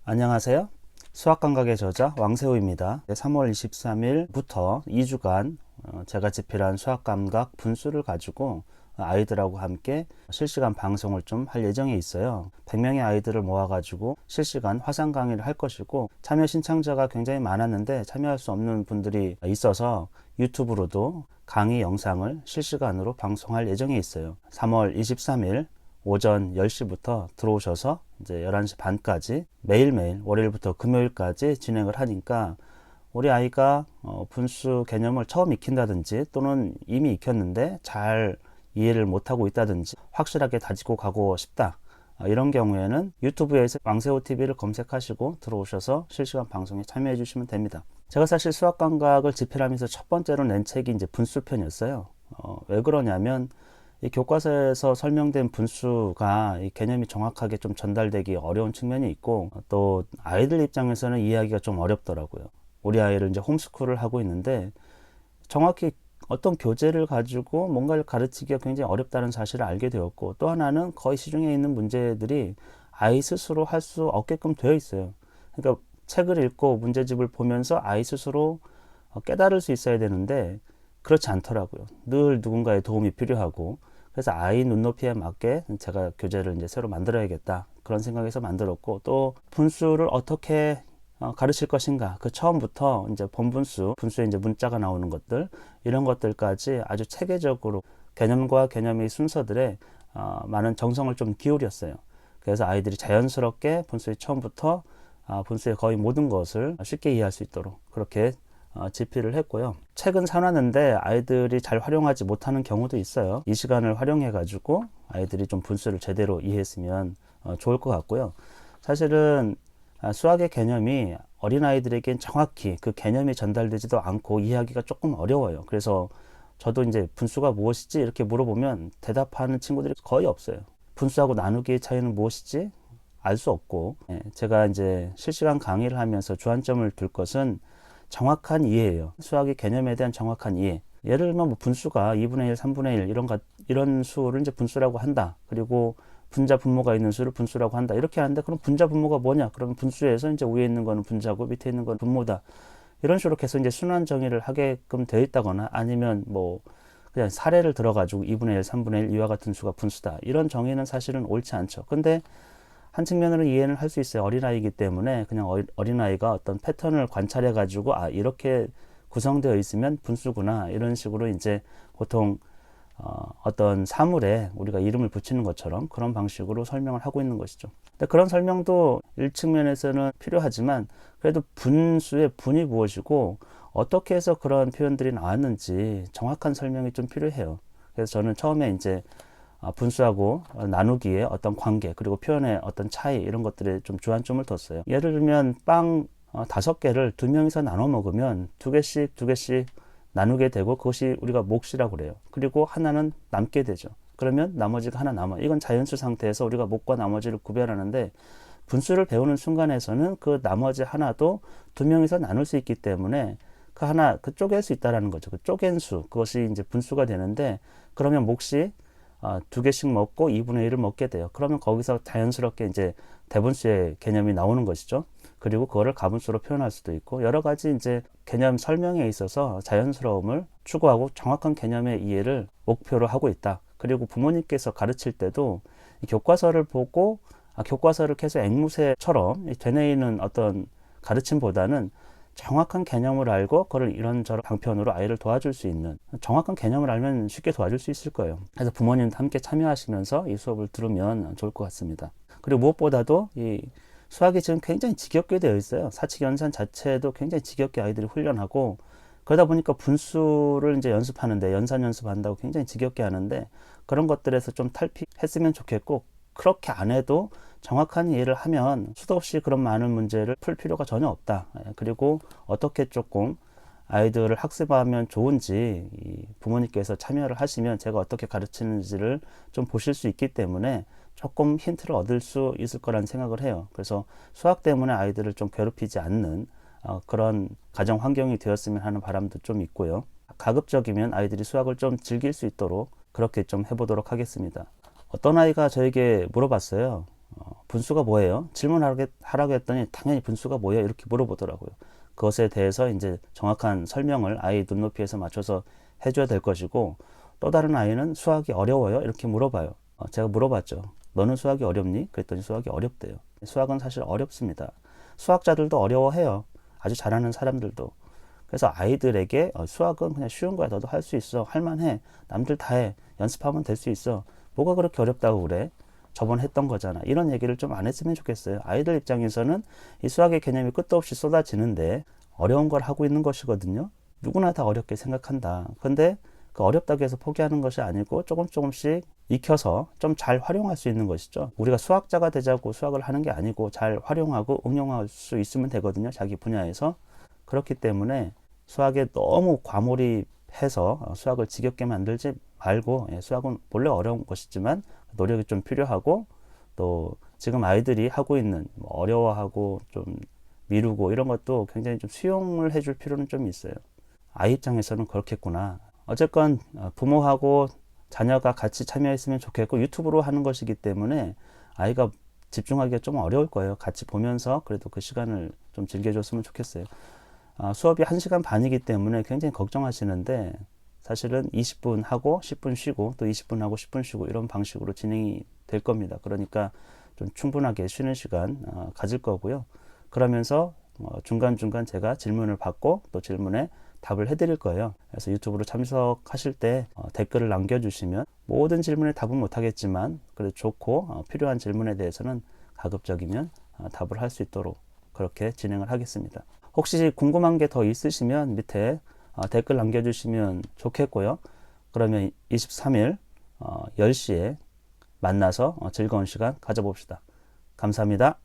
안녕하세요. 수학감각의 저자 왕세호입니다. 3월 23일부터 2주간 제가 집필한 수학감각 분수를 가지고 아이들하고 함께 실시간 방송을 좀 할 예정에 있어요. 100명의 아이들을 모아가지고 실시간 화상 강의를 할 것이고, 참여 신청자가 굉장히 많았는데 참여할 수 없는 분들이 있어서 유튜브로도 강의 영상을 실시간으로 방송할 예정에 있어요. 3월 23일 오전 10시부터 들어오셔서 이제 11시 반까지 매일매일 월요일부터 금요일까지 진행을 하니까, 우리 아이가 분수 개념을 처음 익힌다든지 또는 이미 익혔는데 잘 이해를 못하고 있다든지 확실하게 다지고 가고 싶다, 이런 경우에는 유튜브에서 왕세호TV를 검색하시고 들어오셔서 실시간 방송에 참여해 주시면 됩니다. 제가 사실 수학감각을 집필하면서 첫 번째로 낸 책이 이제 분수편이었어요. 왜 그러냐면 이 교과서에서 설명된 분수가 이 개념이 정확하게 좀 전달되기 어려운 측면이 있고, 또 아이들 입장에서는 이해하기가 좀 어렵더라고요. 우리 아이를 이제 홈스쿨을 하고 있는데 정확히 어떤 교재를 가지고 뭔가를 가르치기가 굉장히 어렵다는 사실을 알게 되었고, 또 하나는 거의 시중에 있는 문제들이 아이 스스로 할 수 없게끔 되어 있어요. 그러니까 책을 읽고 문제집을 보면서 아이 스스로 깨달을 수 있어야 되는데 그렇지 않더라고요. 늘 누군가의 도움이 필요하고, 그래서 아이 눈높이에 맞게 제가 교재를 이제 새로 만들어야겠다, 그런 생각에서 만들었고, 또 분수를 어떻게 가르칠 것인가, 그 처음부터 이제 본분수, 분수에 이제 문자가 나오는 것들, 이런 것들까지 아주 체계적으로 개념과 개념의 순서들에 많은 정성을 좀 기울였어요. 그래서 아이들이 자연스럽게 분수의 처음부터 분수의 거의 모든 것을 쉽게 이해할 수 있도록 그렇게 집필을 했고요. 책은 사놨는데 아이들이 잘 활용하지 못하는 경우도 있어요. 이 시간을 활용해 가지고 아이들이 좀 분수를 제대로 이해했으면 좋을 것 같고요. 사실은 수학의 개념이 어린아이들에겐 정확히 그 개념이 전달되지도 않고 이해하기가 조금 어려워요. 그래서 저도 이제 분수가 무엇이지 이렇게 물어보면 대답하는 친구들이 거의 없어요. 분수하고 나누기의 차이는 무엇이지? 알 수 없고, 제가 이제 실시간 강의를 하면서 주안점을 둘 것은 정확한 이해예요. 수학의 개념에 대한 정확한 이해. 예를 들면 뭐 분수가 2분의 1, 3분의 1 이런 수를 이제 분수라고 한다. 그리고 분자 분모가 있는 수를 분수라고 한다. 이렇게 하는데, 그럼 분자 분모가 뭐냐? 그러면 분수에서 이제 위에 있는 거는 분자고 밑에 있는 건 분모다. 이런 식으로 계속 이제 순환 정의를 하게끔 되어 있다거나, 아니면 뭐 그냥 사례를 들어가지고 2분의 1, 3분의 1 이와 같은 수가 분수다, 이런 정의는 사실은 옳지 않죠. 근데 한 측면으로 이해는 할 수 있어요. 어린아이이기 때문에 그냥 어린아이가 어떤 패턴을 관찰해 가지고 이렇게 구성되어 있으면 분수구나, 이런 식으로 이제 보통 어떤 사물에 우리가 이름을 붙이는 것처럼 그런 방식으로 설명을 하고 있는 것이죠. 근데 그런 설명도 일측면에서는 필요하지만, 그래도 분수의 분이 무엇이고 어떻게 해서 그런 표현들이 나왔는지 정확한 설명이 좀 필요해요. 그래서 저는 처음에 이제 분수하고 나누기의 어떤 관계, 그리고 표현의 어떤 차이, 이런 것들에 좀 주안점을 뒀어요. 예를 들면 빵 5개를 2명이서 나눠 먹으면 2개씩 나누게 되고, 그것이 우리가 몫이라고 그래요. 그리고 하나는 남게 되죠. 그러면 나머지가 하나 남아. 이건 자연수 상태에서 우리가 몫과 나머지를 구별하는데, 분수를 배우는 순간에서는 그 나머지 하나도 2명이서 나눌 수 있기 때문에 그 쪼갤 수 있다라는 거죠. 그 쪼갠 수, 그것이 이제 분수가 되는데, 그러면 몫이 2개씩 먹고 2분의 1을 먹게 돼요. 그러면 거기서 자연스럽게 이제 대분수의 개념이 나오는 것이죠. 그리고 그거를 가분수로 표현할 수도 있고, 여러 가지 이제 개념 설명에 있어서 자연스러움을 추구하고 정확한 개념의 이해를 목표로 하고 있다. 그리고 부모님께서 가르칠 때도 이 교과서를 보고 교과서를 계속 앵무새처럼 되뇌이는 어떤 가르침보다는 정확한 개념을 알고 그걸 이런저런 방편으로 아이를 도와줄 수 있는, 정확한 개념을 알면 쉽게 도와줄 수 있을 거예요. 그래서 부모님도 함께 참여하시면서 이 수업을 들으면 좋을 것 같습니다. 그리고 무엇보다도 이 수학이 지금 굉장히 지겹게 되어 있어요. 사칙연산 자체도 굉장히 지겹게 아이들이 훈련하고, 그러다 보니까 분수를 이제 연습하는데, 연산 연습한다고 굉장히 지겹게 하는데, 그런 것들에서 좀 탈피했으면 좋겠고, 그렇게 안 해도 정확한 이해를 하면 수도 없이 그런 많은 문제를 풀 필요가 전혀 없다. 그리고 어떻게 조금 아이들을 학습하면 좋은지 부모님께서 참여를 하시면 제가 어떻게 가르치는지를 좀 보실 수 있기 때문에 조금 힌트를 얻을 수 있을 거라는 생각을 해요. 그래서 수학 때문에 아이들을 좀 괴롭히지 않는 그런 가정 환경이 되었으면 하는 바람도 좀 있고요. 가급적이면 아이들이 수학을 좀 즐길 수 있도록 그렇게 좀 해보도록 하겠습니다. 어떤 아이가 저에게 물어봤어요. 분수가 뭐예요? 질문하라고 했더니 당연히 분수가 뭐예요? 이렇게 물어보더라고요. 그것에 대해서 이제 정확한 설명을 아이 눈높이에서 맞춰서 해줘야 될 것이고, 또 다른 아이는 수학이 어려워요? 이렇게 물어봐요. 제가 물어봤죠. 너는 수학이 어렵니? 그랬더니 수학이 어렵대요. 수학은 사실 어렵습니다. 수학자들도 어려워해요. 아주 잘하는 사람들도. 그래서 아이들에게 수학은 그냥 쉬운 거야. 너도 할 수 있어. 할만해. 남들 다 해. 연습하면 될 수 있어. 뭐가 그렇게 어렵다고 그래? 저번 했던 거잖아. 이런 얘기를 좀 안 했으면 좋겠어요. 아이들 입장에서는 이 수학의 개념이 끝도 없이 쏟아지는데 어려운 걸 하고 있는 것이거든요. 누구나 다 어렵게 생각한다. 근데 그 어렵다고 해서 포기하는 것이 아니고 조금씩 익혀서 좀 잘 활용할 수 있는 것이죠. 우리가 수학자가 되자고 수학을 하는 게 아니고 잘 활용하고 응용할 수 있으면 되거든요. 자기 분야에서. 그렇기 때문에 수학에 너무 과몰입해서 수학을 지겹게 만들지 말고, 수학은 본래 어려운 것이지만 노력이 좀 필요하고, 또 지금 아이들이 하고 있는 어려워하고 좀 미루고 이런 것도 굉장히 좀 수용을 해줄 필요는 좀 있어요. 아이 입장에서는 그렇겠구나. 어쨌건 부모하고 자녀가 같이 참여했으면 좋겠고, 유튜브로 하는 것이기 때문에 아이가 집중하기가 좀 어려울 거예요. 같이 보면서 그래도 그 시간을 좀 즐겨줬으면 좋겠어요. 수업이 1시간 반이기 때문에 굉장히 걱정하시는데, 사실은 20분 하고 10분 쉬고 또 20분 하고 10분 쉬고 이런 방식으로 진행이 될 겁니다. 그러니까 좀 충분하게 쉬는 시간 가질 거고요. 그러면서 중간중간 제가 질문을 받고 또 질문에 답을 해드릴 거예요. 그래서 유튜브로 참석하실 때 댓글을 남겨주시면 모든 질문에 답은 못하겠지만 그래도 좋고 필요한 질문에 대해서는 가급적이면 답을 할 수 있도록 그렇게 진행을 하겠습니다. 혹시 궁금한 게 더 있으시면 밑에 댓글 남겨주시면 좋겠고요. 그러면 23일 10시에 만나서 즐거운 시간 가져봅시다. 감사합니다.